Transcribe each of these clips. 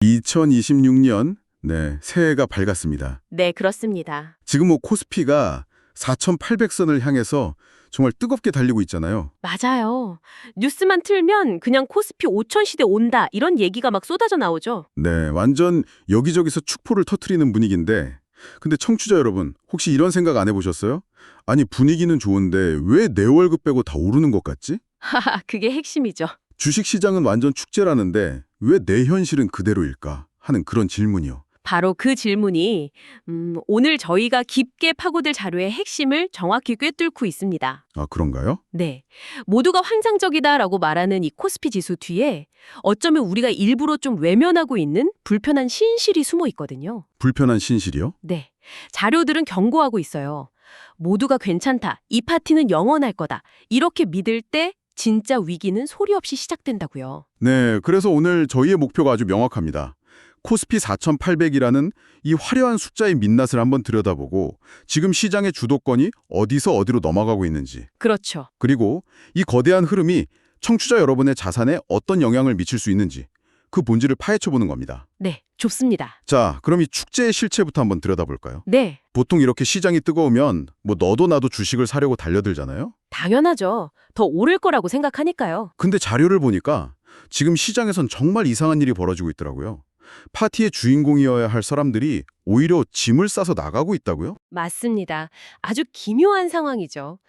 2026년, 새해가 밝았습니다. 네, 그렇습니다. 지금 코스피가 4,800선을 향해서 정말 뜨겁게 달리고 있잖아요. 맞아요. 뉴스만 틀면 그냥 코스피 5천 시대 온다 이런 얘기가 막 쏟아져 나오죠. 완전 여기저기서 축포를 터트리는 분위기인데, 근데 청취자 여러분, 혹시 이런 생각 안 해보셨어요? 아니, 분위기는 좋은데 왜 내 월급 빼고 다 오르는 것 같지? 하하, 그게 핵심이죠. 주식시장은 완전 축제라는데 왜 내 현실은 그대로일까 하는 그런 질문이요. 바로 그 질문이 오늘 저희가 깊게 파고들 자료의 핵심을 정확히 꿰뚫고 있습니다. 아, 그런가요? 네. 모두가 환상적이다라고 말하는 이 코스피 지수 뒤에 어쩌면 우리가 일부러 좀 외면하고 있는 불편한 신실이 숨어 있거든요. 불편한 신실이요? 네. 자료들은 경고하고 있어요. 모두가 괜찮다. 이 파티는 영원할 거다. 이렇게 믿을 때 진짜 위기는 소리 없이 시작된다고요. 네, 그래서 오늘 저희의 목표가 아주 명확합니다. 코스피 4,800이라는 이 화려한 숫자의 민낯을 한번 들여다보고 지금 시장의 주도권이 어디서 어디로 넘어가고 있는지, 그렇죠. 그리고 이 거대한 흐름이 청취자 여러분의 자산에 어떤 영향을 미칠 수 있는지 그 본질을 파헤쳐보는 겁니다. 네, 좋습니다. 자, 그럼 이 축제의 실체부터 한번 들여다볼까요? 네, 보통 이렇게 시장이 뜨거우면 너도 나도 주식을 사려고 달려들잖아요? 당연하죠. 더 오를 거라고 생각하니까요. 근데 자료를 보니까 지금 시장에선 정말 이상한 일이 벌어지고 있더라고요. 파티의 주인공이어야 할 사람들이 오히려 짐을 싸서 나가고 있다고요? 맞습니다. 아주 기묘한 상황이죠.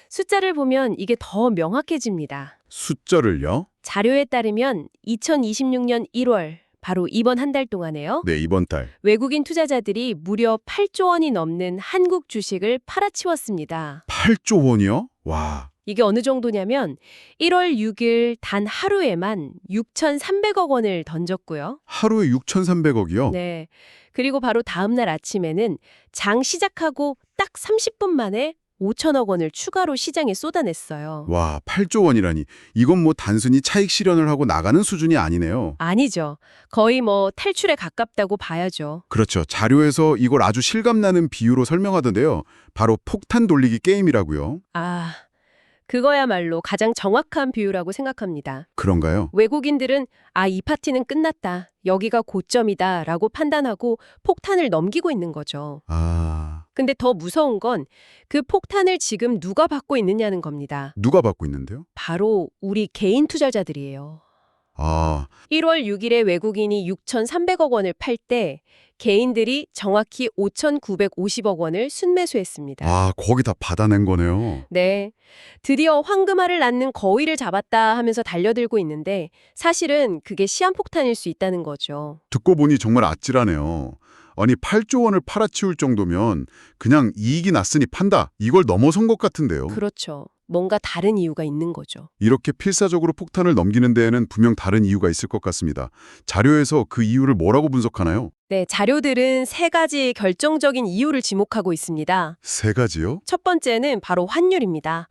숫자를 보면 이게 더 명확해집니다. 숫자를요? 자료에 따르면 2026년 1월, 바로 이번 한 달 동안에요. 네, 이번 달. 외국인 투자자들이 무려 8조 원이 넘는 한국 주식을 팔아치웠습니다. 8조 원이요? 와, 이게 어느 정도냐면 1월 6일 단 하루에만 6,300억 원을 던졌고요. 하루에 6,300억이요? 네. 그리고 바로 다음 날 아침에는 장 시작하고 딱 30분 만에 5천억 원을 추가로 시장에 쏟아냈어요. 와, 8조 원이라니. 이건 단순히 차익 실현을 하고 나가는 수준이 아니네요. 아니죠. 거의 탈출에 가깝다고 봐야죠. 그렇죠. 자료에서 이걸 아주 실감나는 비유로 설명하던데요. 바로 폭탄 돌리기 게임이라고요. 아, 그거야말로 가장 정확한 비유라고 생각합니다. 그런가요? 외국인들은 이 파티는 끝났다. 여기가 고점이다 라고 판단하고 폭탄을 넘기고 있는 거죠. 아, 근데 더 무서운 건 그 폭탄을 지금 누가 받고 있느냐는 겁니다. 누가 받고 있는데요? 바로 우리 개인 투자자들이에요. 아, 1월 6일에 외국인이 6,300억 원을 팔 때 개인들이 정확히 5,950억 원을 순매수했습니다. 거기 다 받아낸 거네요. 네. 드디어 황금알을 낳는 거위를 잡았다 하면서 달려들고 있는데 사실은 그게 시한폭탄일 수 있다는 거죠. 듣고 보니 정말 아찔하네요. 아니, 8조 원을 팔아치울 정도면 그냥 이익이 났으니 판다. 이걸 넘어선 것 같은데요. 그렇죠. 뭔가 다른 이유가 있는 거죠. 이렇게 필사적으로 폭탄을 넘기는 데에는 분명 다른 이유가 있을 것 같습니다. 자료에서 그 이유를 뭐라고 분석하나요? 네, 자료들은 세 가지 결정적인 이유를 지목하고 있습니다. 세 가지요? 첫 번째는 바로 환율입니다.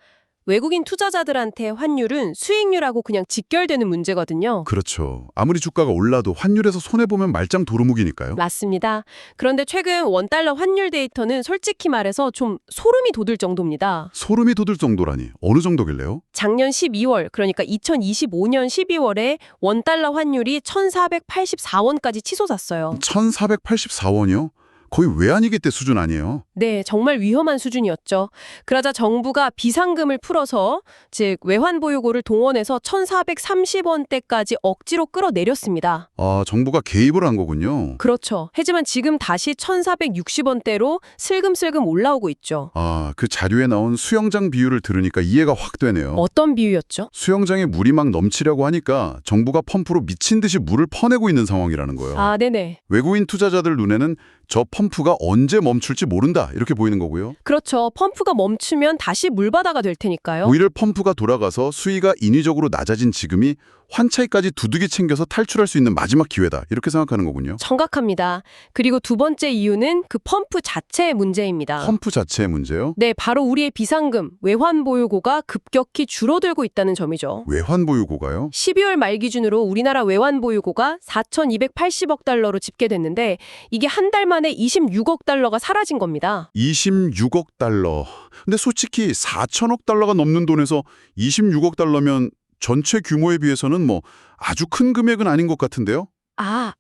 외국인 투자자들한테 환율은 수익률하고 그냥 직결되는 문제거든요. 그렇죠. 아무리 주가가 올라도 환율에서 손해보면 말짱 도루묵이니까요. 맞습니다. 그런데 최근 원달러 환율 데이터는 솔직히 말해서 좀 소름이 돋을 정도입니다. 소름이 돋을 정도라니. 어느 정도길래요? 작년 12월, 그러니까 2025년 12월에 원달러 환율이 1,484원까지 치솟았어요. 1,484원이요? 거의 외환위기 때 수준 아니에요? 네, 정말 위험한 수준이었죠. 그러자 정부가 비상금을 풀어서 즉 외환보유고를 동원해서 1,430원대까지 억지로 끌어내렸습니다. 정부가 개입을 한 거군요. 그렇죠. 하지만 지금 다시 1,460원대로 슬금슬금 올라오고 있죠. 그 자료에 나온 수영장 비유를 들으니까 이해가 확 되네요. 어떤 비유였죠? 수영장에 물이 막 넘치려고 하니까 정부가 펌프로 미친 듯이 물을 퍼내고 있는 상황이라는 거예요. 네네. 외국인 투자자들 눈에는 저 펌프가 언제 멈출지 모른다 이렇게 보이는 거고요. 그렇죠. 펌프가 멈추면 다시 물바다가 될 테니까요. 오히려 펌프가 돌아가서 수위가 인위적으로 낮아진 지금이 환차익까지 두둑이 챙겨서 탈출할 수 있는 마지막 기회다 이렇게 생각하는 거군요. 정확합니다. 그리고 두 번째 이유는 그 펌프 자체의 문제입니다. 펌프 자체의 문제요? 네, 바로 우리의 비상금, 외환보유고가 급격히 줄어들고 있다는 점이죠. 외환보유고가요? 12월 말 기준으로 우리나라 외환보유고가 4,280억 달러로 집계됐는데 이게 한 달 만에 26억 달러가 사라진 겁니다. 26억 달러. 근데 솔직히 4천억 달러가 넘는 돈에서 26억 달러면 전체 규모에 비해서는 아주 큰 금액은 아닌 것 같은데요?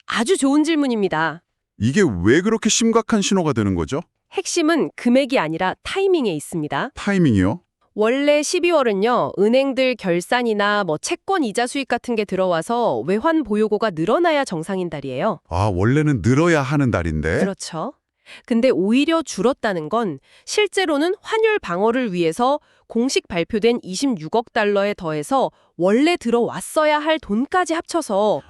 아주 좋은 질문입니다. 이게 왜 그렇게 심각한 신호가 되는 거죠? 핵심은 금액이 아니라 타이밍에 있습니다. 타이밍이요? 원래 12월은요, 은행들 결산이나 채권 이자 수익 같은 게 들어와서 외환 보유고가 늘어나야 정상인 달이에요. 아, 원래는 늘어야 하는 달인데. 그렇죠. 근데 오히려 줄었다는 건 실제로는 환율 방어를 위해서 공식 발표된 26억 달러에 더해서 원래 들어왔어야 할 돈까지 합쳐서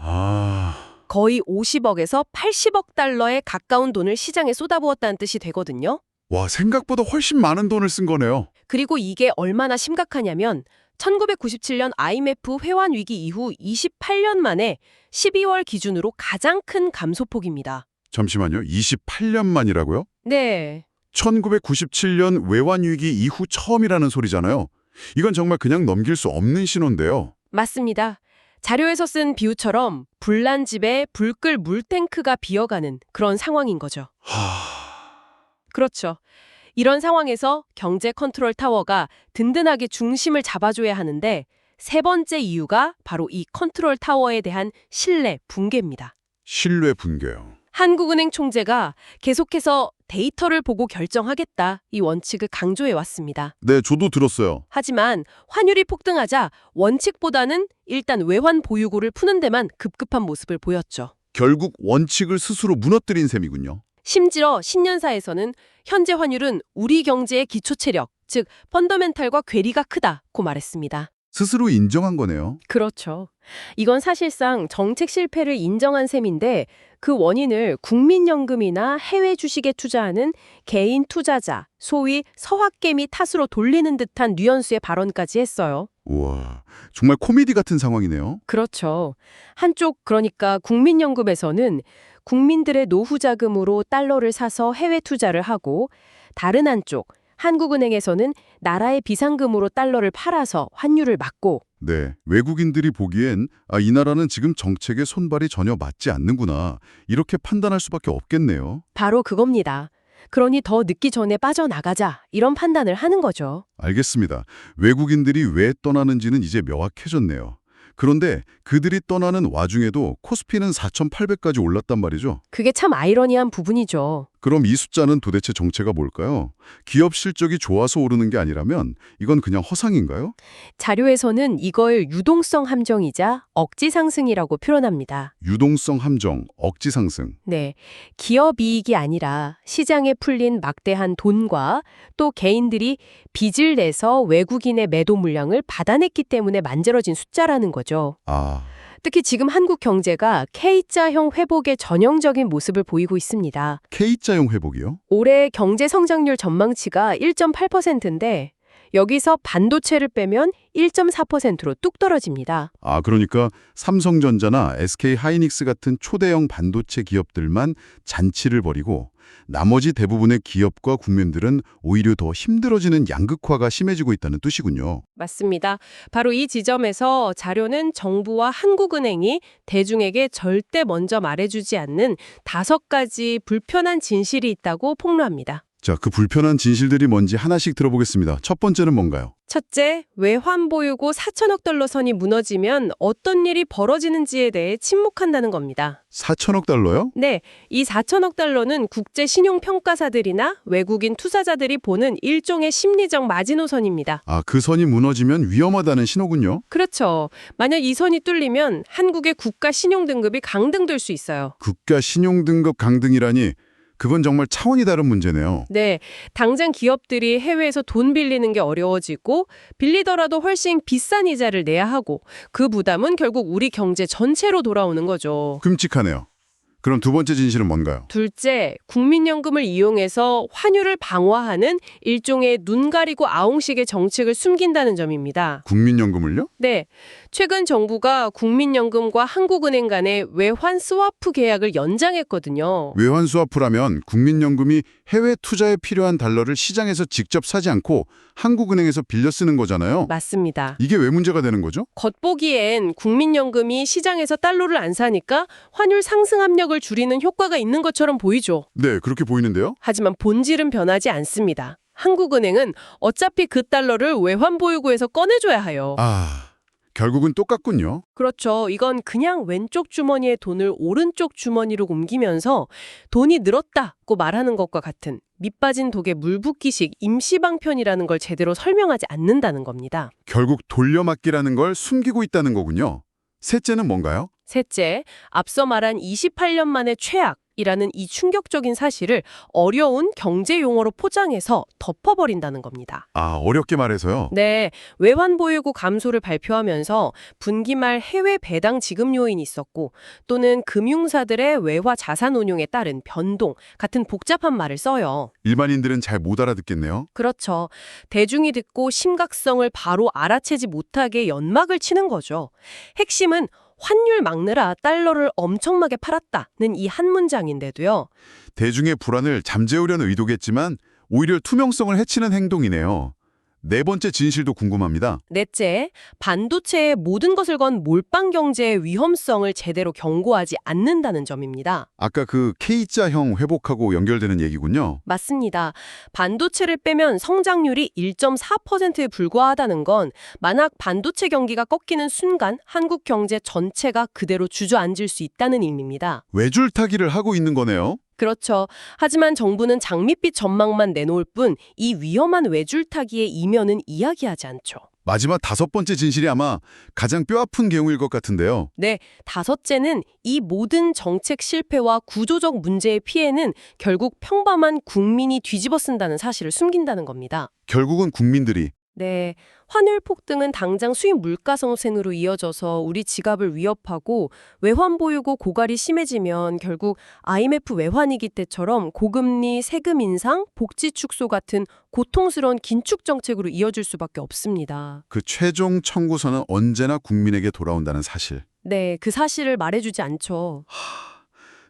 거의 50억에서 80억 달러에 가까운 돈을 시장에 쏟아부었다는 뜻이 되거든요. 와, 생각보다 훨씬 많은 돈을 쓴 거네요. 그리고 이게 얼마나 심각하냐면 1997년 IMF 회환 위기 이후 28년 만에 12월 기준으로 가장 큰 감소폭입니다. 잠시만요. 28년 만이라고요? 네. 1997년 외환위기 이후 처음이라는 소리잖아요. 이건 정말 그냥 넘길 수 없는 신호인데요. 맞습니다. 자료에서 쓴 비유처럼 불난 집에 불 끌 물탱크가 비어가는 그런 상황인 거죠. 그렇죠. 이런 상황에서 경제 컨트롤 타워가 든든하게 중심을 잡아줘야 하는데 세 번째 이유가 바로 이 컨트롤 타워에 대한 신뢰 붕괴입니다. 신뢰 붕괴요. 한국은행 총재가 계속해서 데이터를 보고 결정하겠다 이 원칙을 강조해 왔습니다. 네, 저도 들었어요. 하지만 환율이 폭등하자 원칙보다는 일단 외환 보유고를 푸는 데만 급급한 모습을 보였죠. 결국 원칙을 스스로 무너뜨린 셈이군요. 심지어 신년사에서는 현재 환율은 우리 경제의 기초 체력, 즉 펀더멘탈과 괴리가 크다고 말했습니다. 스스로 인정한 거네요. 그렇죠. 이건 사실상 정책 실패를 인정한 셈인데 그 원인을 국민연금이나 해외 주식에 투자하는 개인 투자자, 소위 서학개미 탓으로 돌리는 듯한 뉘앙스의 발언까지 했어요. 우와, 정말 코미디 같은 상황이네요. 그렇죠. 한쪽 그러니까 국민연금에서는 국민들의 노후 자금으로 달러를 사서 해외 투자를 하고 다른 한쪽 한국은행에서는 나라의 비상금으로 달러를 팔아서 환율을 막고 네, 외국인들이 보기엔 이 나라는 지금 정책에 손발이 전혀 맞지 않는구나 이렇게 판단할 수밖에 없겠네요. 바로 그겁니다. 그러니 더 늦기 전에 빠져나가자 이런 판단을 하는 거죠. 알겠습니다. 외국인들이 왜 떠나는지는 이제 명확해졌네요. 그런데 그들이 떠나는 와중에도 코스피는 4,800까지 올랐단 말이죠. 그게 참 아이러니한 부분이죠. 그럼 이 숫자는 도대체 정체가 뭘까요? 기업 실적이 좋아서 오르는 게 아니라면 이건 그냥 허상인가요? 자료에서는 이걸 유동성 함정이자 억지 상승이라고 표현합니다. 유동성 함정, 억지 상승. 네, 기업 이익이 아니라 시장에 풀린 막대한 돈과 또 개인들이 빚을 내서 외국인의 매도 물량을 받아냈기 때문에 만들어진 숫자라는 거죠. 특히 지금 한국 경제가 K자형 회복의 전형적인 모습을 보이고 있습니다. K자형 회복이요? 올해 경제 성장률 전망치가 1.8%인데 여기서 반도체를 빼면 1.4%로 뚝 떨어집니다. 그러니까 삼성전자나 SK하이닉스 같은 초대형 반도체 기업들만 잔치를 벌이고 나머지 대부분의 기업과 국민들은 오히려 더 힘들어지는 양극화가 심해지고 있다는 뜻이군요. 맞습니다. 바로 이 지점에서 자료는 정부와 한국은행이 대중에게 절대 먼저 말해주지 않는 5가지 불편한 진실이 있다고 폭로합니다. 자, 그 불편한 진실들이 뭔지 하나씩 들어보겠습니다. 첫 번째는 뭔가요? 첫째, 외환 보유고 4천억 달러 선이 무너지면 어떤 일이 벌어지는지에 대해 침묵한다는 겁니다. 4천억 달러요? 네, 이 4천억 달러는 국제 신용평가사들이나 외국인 투자자들이 보는 일종의 심리적 마지노선입니다. 그 선이 무너지면 위험하다는 신호군요. 그렇죠. 만약 이 선이 뚫리면 한국의 국가 신용 등급이 강등될 수 있어요. 국가 신용 등급 강등이라니 그건 정말 차원이 다른 문제네요. 네, 당장 기업들이 해외에서 돈 빌리는 게 어려워지고 빌리더라도 훨씬 비싼 이자를 내야 하고 그 부담은 결국 우리 경제 전체로 돌아오는 거죠. 끔찍하네요. 그럼 두 번째 진실은 뭔가요? 둘째, 국민연금을 이용해서 환율을 방어하는 일종의 눈 가리고 아웅식의 정책을 숨긴다는 점입니다. 국민연금을요? 네, 최근 정부가 국민연금과 한국은행 간의 외환 스와프 계약을 연장했거든요. 외환 스와프라면 국민연금이 해외 투자에 필요한 달러를 시장에서 직접 사지 않고 한국은행에서 빌려 쓰는 거잖아요. 맞습니다. 이게 왜 문제가 되는 거죠? 겉보기엔 국민연금이 시장에서 달러를 안 사니까 환율 상승 압력을 줄이는 효과가 있는 것처럼 보이죠. 네, 그렇게 보이는데요. 하지만 본질은 변하지 않습니다. 한국은행은 어차피 그 달러를 외환 보유고에서 꺼내줘야 해요. 결국은 똑같군요. 그렇죠. 이건 그냥 왼쪽 주머니의 돈을 오른쪽 주머니로 옮기면서 돈이 늘었다고 말하는 것과 같은 밑빠진 독에 물 붓기식 임시방편이라는 걸 제대로 설명하지 않는다는 겁니다. 결국 돌려막기라는 걸 숨기고 있다는 거군요. 셋째는 뭔가요? 셋째, 앞서 말한 28년 만의 최악이라는 이 충격적인 사실을 어려운 경제 용어로 포장해서 덮어버린다는 겁니다. 아, 어렵게 말해서요. 네, 외환보유고 감소를 발표하면서 분기 말 해외 배당 지급 요인이 있었고 또는 금융사들의 외화 자산 운용에 따른 변동 같은 복잡한 말을 써요. 일반인들은 잘 못 알아듣겠네요. 그렇죠. 대중이 듣고 심각성을 바로 알아채지 못하게 연막을 치는 거죠. 핵심은 환율 막느라 달러를 엄청나게 팔았다는 이 한 문장인데도요. 대중의 불안을 잠재우려는 의도겠지만 오히려 투명성을 해치는 행동이네요. 네 번째 진실도 궁금합니다. 넷째, 반도체의 모든 것을 건 몰빵 경제의 위험성을 제대로 경고하지 않는다는 점입니다. 아까 그 K자형 회복하고 연결되는 얘기군요. 맞습니다. 반도체를 빼면 성장률이 1.4%에 불과하다는 건 만약 반도체 경기가 꺾이는 순간 한국 경제 전체가 그대로 주저앉을 수 있다는 의미입니다. 외줄타기를 하고 있는 거네요. 그렇죠. 하지만 정부는 장밋빛 전망만 내놓을 뿐 이 위험한 외줄타기의 이면은 이야기하지 않죠. 마지막 다섯 번째 진실이 아마 가장 뼈아픈 경우일 것 같은데요. 네, 다섯째는 이 모든 정책 실패와 구조적 문제의 피해는 결국 평범한 국민이 뒤집어 쓴다는 사실을 숨긴다는 겁니다. 결국은 국민들이 네, 환율 폭등은 당장 수입 물가 상승으로 이어져서 우리 지갑을 위협하고 외환 보유고 고갈이 심해지면 결국 IMF 외환위기 때처럼 고금리, 세금 인상, 복지 축소 같은 고통스러운 긴축 정책으로 이어질 수밖에 없습니다. 그 최종 청구서는 언제나 국민에게 돌아온다는 사실. 네, 그 사실을 말해주지 않죠.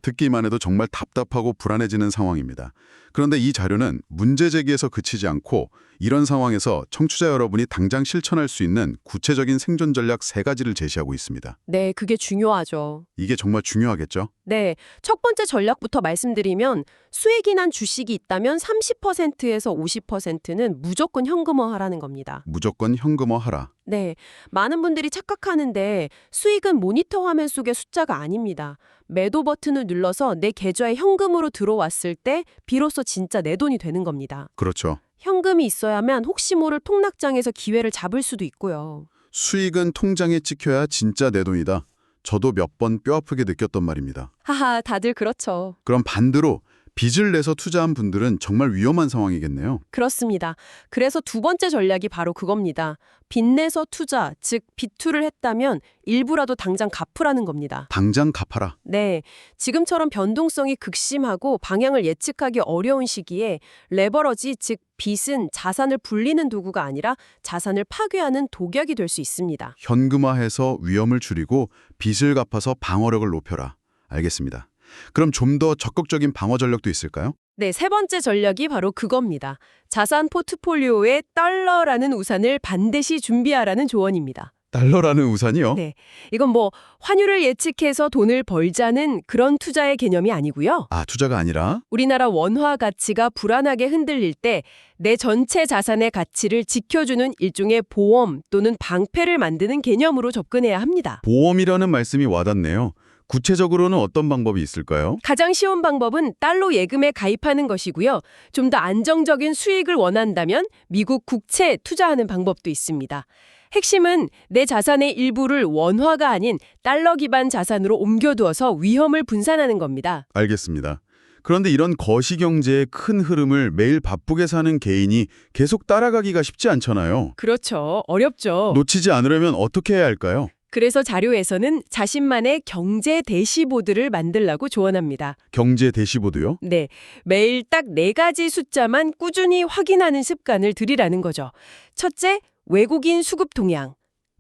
듣기만 해도 정말 답답하고 불안해지는 상황입니다. 그런데 이 자료는 문제 제기에서 그치지 않고 이런 상황에서 청취자 여러분이 당장 실천할 수 있는 구체적인 생존 전략 3가지를 제시하고 있습니다. 네, 그게 중요하죠. 이게 정말 중요하겠죠? 네, 첫 번째 전략부터 말씀드리면 수익이 난 주식이 있다면 30%에서 50%는 무조건 현금화하라는 겁니다. 무조건 현금화하라. 네, 많은 분들이 착각하는데 수익은 모니터 화면 속의 숫자가 아닙니다. 매도 버튼을 눌러서 내 계좌에 현금으로 들어왔을 때 비로소 진짜 내 돈이 되는 겁니다. 그렇죠. 현금이 있어야만 혹시 모를 통락장에서 기회를 잡을 수도 있고요. 수익은 통장에 찍혀야 진짜 내 돈이다. 저도 몇 번 뼈아프게 느꼈던 말입니다. 하하, 다들 그렇죠. 그럼 반대로 빚을 내서 투자한 분들은 정말 위험한 상황이겠네요. 그렇습니다. 그래서 두 번째 전략이 바로 그겁니다. 빚내서 투자, 즉 빚투를 했다면 일부라도 당장 갚으라는 겁니다. 당장 갚아라. 네, 지금처럼 변동성이 극심하고 방향을 예측하기 어려운 시기에 레버러지, 즉 빚은 자산을 불리는 도구가 아니라 자산을 파괴하는 독약이 될 수 있습니다. 현금화해서 위험을 줄이고 빚을 갚아서 방어력을 높여라. 알겠습니다. 그럼 좀 더 적극적인 방어 전략도 있을까요? 네, 세 번째 전략이 바로 그겁니다. 자산 포트폴리오에 달러라는 우산을 반드시 준비하라는 조언입니다. 달러라는 우산이요? 네, 이건 환율을 예측해서 돈을 벌자는 그런 투자의 개념이 아니고요. 아, 투자가 아니라? 우리나라 원화 가치가 불안하게 흔들릴 때 내 전체 자산의 가치를 지켜주는 일종의 보험 또는 방패를 만드는 개념으로 접근해야 합니다. 보험이라는 말씀이 와닿네요. 구체적으로는 어떤 방법이 있을까요? 가장 쉬운 방법은 달러 예금에 가입하는 것이고요. 좀 더 안정적인 수익을 원한다면 미국 국채에 투자하는 방법도 있습니다. 핵심은 내 자산의 일부를 원화가 아닌 달러 기반 자산으로 옮겨두어서 위험을 분산하는 겁니다. 알겠습니다. 그런데 이런 거시경제의 큰 흐름을 매일 바쁘게 사는 개인이 계속 따라가기가 쉽지 않잖아요. 그렇죠. 어렵죠. 놓치지 않으려면 어떻게 해야 할까요? 그래서 자료에서는 자신만의 경제 대시보드를 만들라고 조언합니다. 경제 대시보드요? 네, 매일 딱 4가지 숫자만 꾸준히 확인하는 습관을 들이라는 거죠. 첫째, 외국인 수급 동향.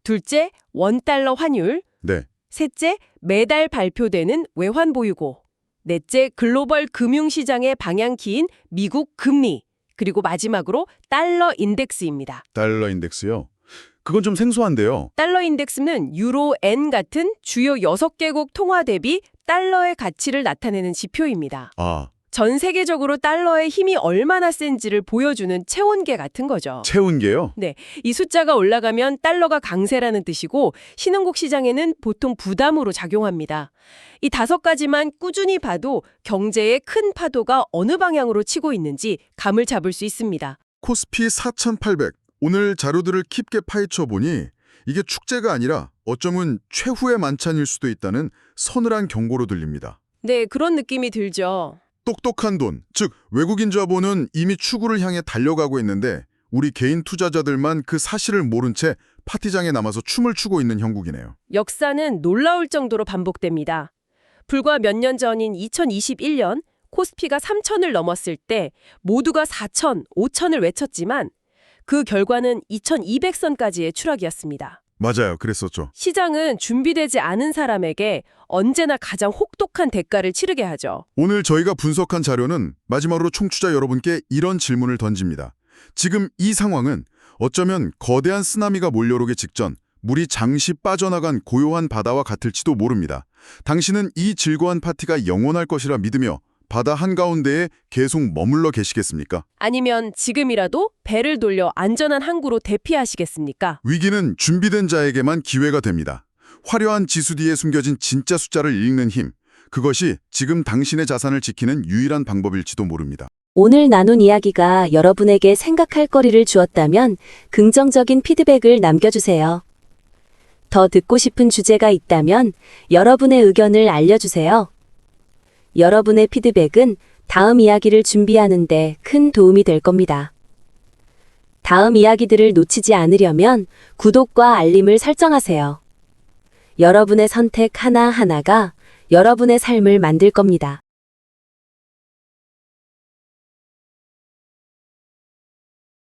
둘째, 원달러 환율. 네. 셋째, 매달 발표되는 외환 보유고. 넷째, 글로벌 금융시장의 방향키인 미국 금리. 그리고 마지막으로 달러 인덱스입니다. 달러 인덱스요? 그건 좀 생소한데요. 달러 인덱스는 유로, 엔 같은 주요 6개국 통화 대비 달러의 가치를 나타내는 지표입니다. 아, 전 세계적으로 달러의 힘이 얼마나 센지를 보여주는 체온계 같은 거죠. 채운게요? 이 숫자가 올라가면 달러가 강세라는 뜻이고 신흥국 시장에는 보통 부담으로 작용합니다. 이 5가지만 꾸준히 봐도 경제의 큰 파도가 어느 방향으로 치고 있는지 감을 잡을 수 있습니다. 코스피 4,800. 오늘 자료들을 깊게 파헤쳐 보니 이게 축제가 아니라 어쩌면 최후의 만찬일 수도 있다는 서늘한 경고로 들립니다. 네, 그런 느낌이 들죠. 똑똑한 돈, 즉 외국인 자본은 이미 추구를 향해 달려가고 있는데 우리 개인 투자자들만 그 사실을 모른 채 파티장에 남아서 춤을 추고 있는 형국이네요. 역사는 놀라울 정도로 반복됩니다. 불과 몇 년 전인 2021년 코스피가 3,000을 넘었을 때 모두가 4,000, 5,000을 외쳤지만 그 결과는 2,200선까지의 추락이었습니다. 맞아요. 그랬었죠. 시장은 준비되지 않은 사람에게 언제나 가장 혹독한 대가를 치르게 하죠. 오늘 저희가 분석한 자료는 마지막으로 청취자 여러분께 이런 질문을 던집니다. 지금 이 상황은 어쩌면 거대한 쓰나미가 몰려오기 직전 물이 잠시 빠져나간 고요한 바다와 같을지도 모릅니다. 당신은 이 즐거운 파티가 영원할 것이라 믿으며 바다 한가운데에 계속 머물러 계시겠습니까? 아니면 지금이라도 배를 돌려 안전한 항구로 대피하시겠습니까? 위기는 준비된 자에게만 기회가 됩니다. 화려한 지수 뒤에 숨겨진 진짜 숫자를 읽는 힘, 그것이 지금 당신의 자산을 지키는 유일한 방법일지도 모릅니다. 오늘 나눈 이야기가 여러분에게 생각할 거리를 주었다면 긍정적인 피드백을 남겨주세요. 더 듣고 싶은 주제가 있다면 여러분의 의견을 알려주세요. 여러분의 피드백은 다음 이야기를 준비하는 데 큰 도움이 될 겁니다. 다음 이야기들을 놓치지 않으려면 구독과 알림을 설정하세요. 여러분의 선택 하나하나가 여러분의 삶을 만들 겁니다.